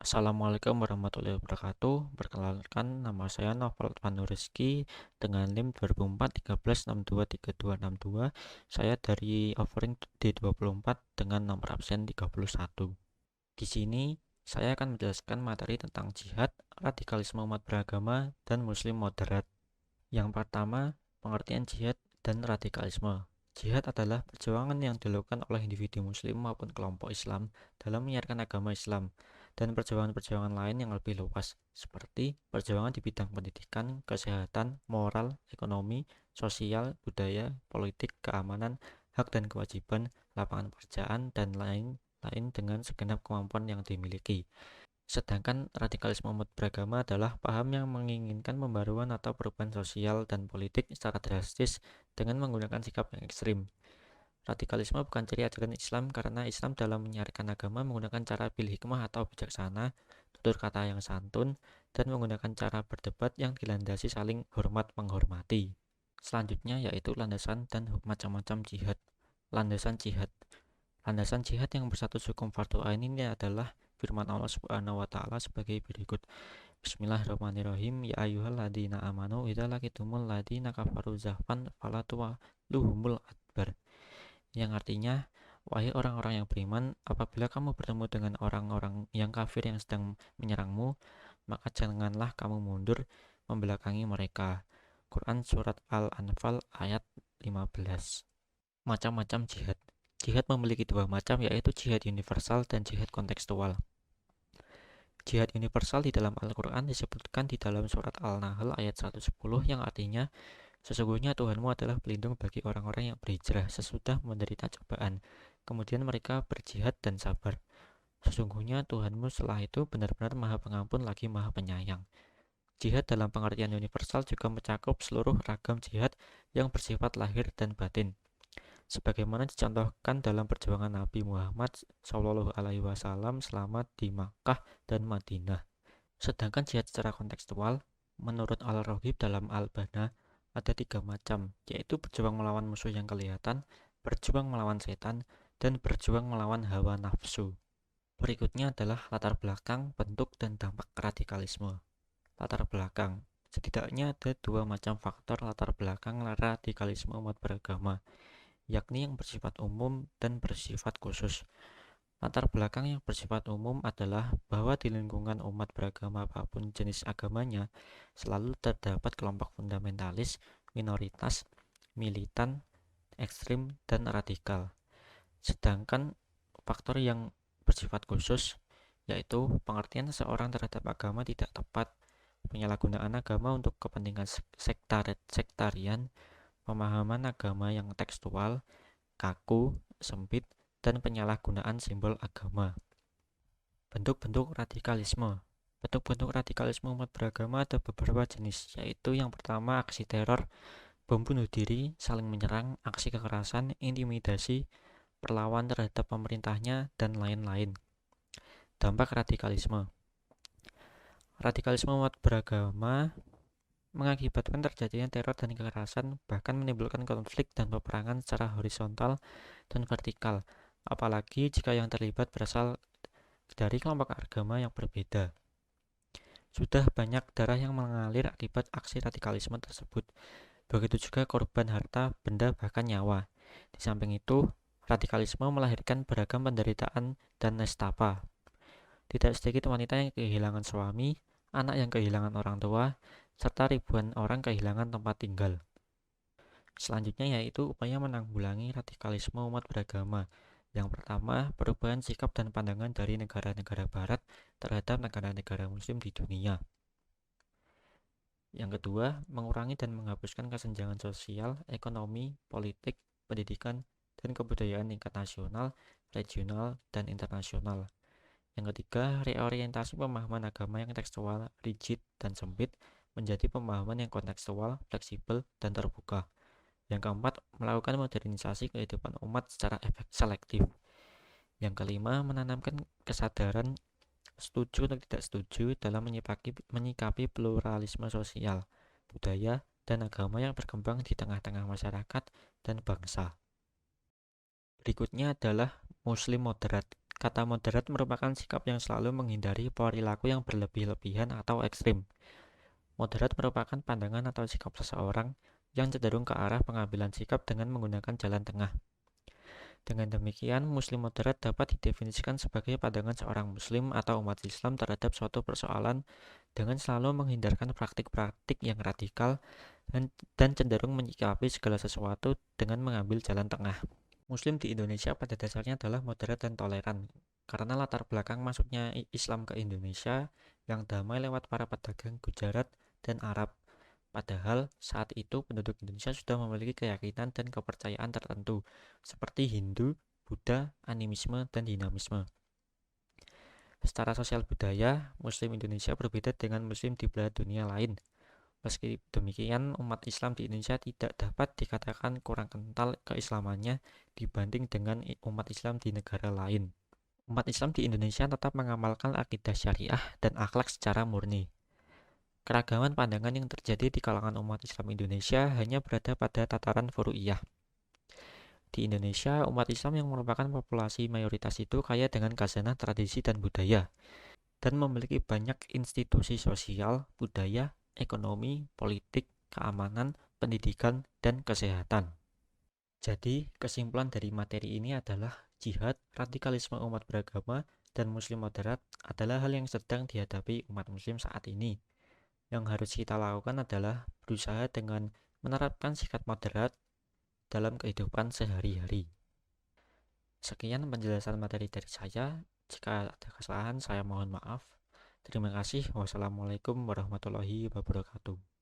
Assalamualaikum warahmatullahi wabarakatuh. Perkenalkan, nama saya Noval Rizky dengan NIM 2004 13 62 3262. Saya dari offering D24 dengan nomor absen 31. Di sini saya akan menjelaskan materi tentang jihad, radikalisme umat beragama, dan muslim moderat. Yang pertama, pengertian jihad dan radikalisme. Jihad adalah perjuangan yang dilakukan oleh individu muslim maupun kelompok Islam dalam menyiarkan agama Islam dan perjuangan-perjuangan lain yang lebih luas, seperti perjuangan di bidang pendidikan, kesehatan, moral, ekonomi, sosial, budaya, politik, keamanan, hak dan kewajiban, lapangan pekerjaan, dan lain-lain dengan segenap kemampuan yang dimiliki. Sedangkan radikalisme umat beragama adalah paham yang menginginkan pembaruan atau perubahan sosial dan politik secara drastis dengan menggunakan sikap yang ekstrim. Radikalisme bukan ciri ajaran Islam karena Islam dalam menyiarkan agama menggunakan cara bil hikmah atau bijaksana, tutur kata yang santun, dan menggunakan cara berdebat yang dilandasi saling hormat menghormati. Selanjutnya yaitu landasan dan macam-macam jihad. Landasan jihad. Landasan jihad yang berstatus hukum fardu ain ini adalah firman Allah Subhanahu wa taala sebagai berikut. Bismillahirrahmanirrahim. Ya ayyuhalladzina amanu idza laqitumul ladzina kafaru zahfan fala tuwalluhumul adbar. Yang artinya, wahai orang-orang yang beriman, apabila kamu bertemu dengan orang-orang yang kafir yang sedang menyerangmu, maka janganlah kamu mundur membelakangi mereka. Quran Surat Al-Anfal ayat 15. Macam-macam jihad. Jihad memiliki dua macam, yaitu jihad universal dan jihad kontekstual. Jihad universal di dalam Al-Quran disebutkan di dalam surat Al-Nahl ayat 110 yang artinya, sesungguhnya Tuhanmu adalah pelindung bagi orang-orang yang berhijrah sesudah menderita cobaan. Kemudian mereka berjihad dan sabar. Sesungguhnya Tuhanmu setelah itu benar-benar maha pengampun lagi maha penyayang. Jihad dalam pengertian universal juga mencakup seluruh ragam jihad yang bersifat lahir dan batin, sebagaimana dicontohkan dalam perjuangan Nabi Muhammad SAW selama di Makkah dan Madinah. Sedangkan jihad secara kontekstual, menurut Al-Raghib dalam Al-Bana, ada tiga macam, yaitu berjuang melawan musuh yang kelihatan, berjuang melawan setan, dan berjuang melawan hawa nafsu. Berikutnya adalah latar belakang, bentuk, dan dampak radikalisme. Latar belakang. Setidaknya ada dua macam faktor latar belakang radikalisme umat beragama, yakni yang bersifat umum dan bersifat khusus. Latar belakang yang bersifat umum adalah bahwa di lingkungan umat beragama apapun jenis agamanya, selalu terdapat kelompok fundamentalis, minoritas, militan, ekstrim, dan radikal. Sedangkan faktor yang bersifat khusus, yaitu pengertian seseorang terhadap agama tidak tepat, penyalahgunaan agama untuk kepentingan sektarian, pemahaman agama yang tekstual, kaku, sempit, dan penyalahgunaan simbol agama. Bentuk-bentuk radikalisme. Bentuk-bentuk radikalisme umat beragama ada beberapa jenis, yaitu yang pertama aksi teror, bom bunuh diri, saling menyerang, aksi kekerasan, intimidasi, perlawan terhadap pemerintahnya, dan lain-lain. Dampak radikalisme. Radikalisme umat beragama mengakibatkan terjadinya teror dan kekerasan, bahkan menimbulkan konflik dan peperangan secara horizontal dan vertikal, apalagi jika yang terlibat berasal dari kelompok agama yang berbeda. Sudah banyak darah yang mengalir akibat aksi radikalisme tersebut. Begitu juga korban harta, benda, bahkan nyawa. Di samping itu, radikalisme melahirkan beragam penderitaan dan nestapa. Tidak sedikit wanita yang kehilangan suami, anak yang kehilangan orang tua, serta ribuan orang kehilangan tempat tinggal. Selanjutnya yaitu upaya menanggulangi radikalisme umat beragama. Yang pertama, perubahan sikap dan pandangan dari negara-negara barat terhadap negara-negara muslim di dunia. Yang kedua, mengurangi dan menghapuskan kesenjangan sosial, ekonomi, politik, pendidikan, dan kebudayaan tingkat nasional, regional, dan internasional. Yang ketiga, reorientasi pemahaman agama yang tekstual, rigid, dan sempit menjadi pemahaman yang kontekstual, fleksibel, dan terbuka. Yang keempat, melakukan modernisasi kehidupan umat secara selektif. Yang kelima, menanamkan kesadaran setuju atau tidak setuju dalam menyikapi pluralisme sosial, budaya, dan agama yang berkembang di tengah-tengah masyarakat dan bangsa. Berikutnya adalah Muslim moderat. Kata moderat merupakan sikap yang selalu menghindari perilaku yang berlebih-lebihan atau ekstrim. Moderat merupakan pandangan atau sikap seseorang yang cenderung ke arah pengambilan sikap dengan menggunakan jalan tengah. Dengan demikian, Muslim moderat dapat didefinisikan sebagai pandangan seorang Muslim atau umat Islam terhadap suatu persoalan dengan selalu menghindarkan praktik-praktik yang radikal dan cenderung menyikapi segala sesuatu dengan mengambil jalan tengah. Muslim di Indonesia pada dasarnya adalah moderat dan toleran. Karena latar belakang masuknya Islam ke Indonesia yang damai lewat para pedagang Gujarat dan Arab. Padahal saat itu penduduk Indonesia sudah memiliki keyakinan dan kepercayaan tertentu seperti Hindu, Buddha, animisme, dan dinamisme. Secara sosial budaya, Muslim Indonesia berbeda dengan Muslim di belahan dunia lain. Meski demikian, umat Islam di Indonesia tidak dapat dikatakan kurang kental keislamannya dibanding dengan umat Islam di negara lain. Umat Islam di Indonesia tetap mengamalkan akidah syariah dan akhlak secara murni. Keragaman pandangan yang terjadi di kalangan umat Islam Indonesia hanya berada pada tataran furu'iyah. Di Indonesia, umat Islam yang merupakan populasi mayoritas itu kaya dengan khazanah tradisi dan budaya, dan memiliki banyak institusi sosial, budaya, ekonomi, politik, keamanan, pendidikan, dan kesehatan. Jadi, kesimpulan dari materi ini adalah jihad, radikalisme umat beragama, dan muslim moderat adalah hal yang sedang dihadapi umat muslim saat ini. Yang harus kita lakukan adalah berusaha dengan menerapkan sikap moderat dalam kehidupan sehari-hari. Sekian penjelasan materi dari saya. Jika ada kesalahan, saya mohon maaf. Terima kasih. Wassalamualaikum warahmatullahi wabarakatuh.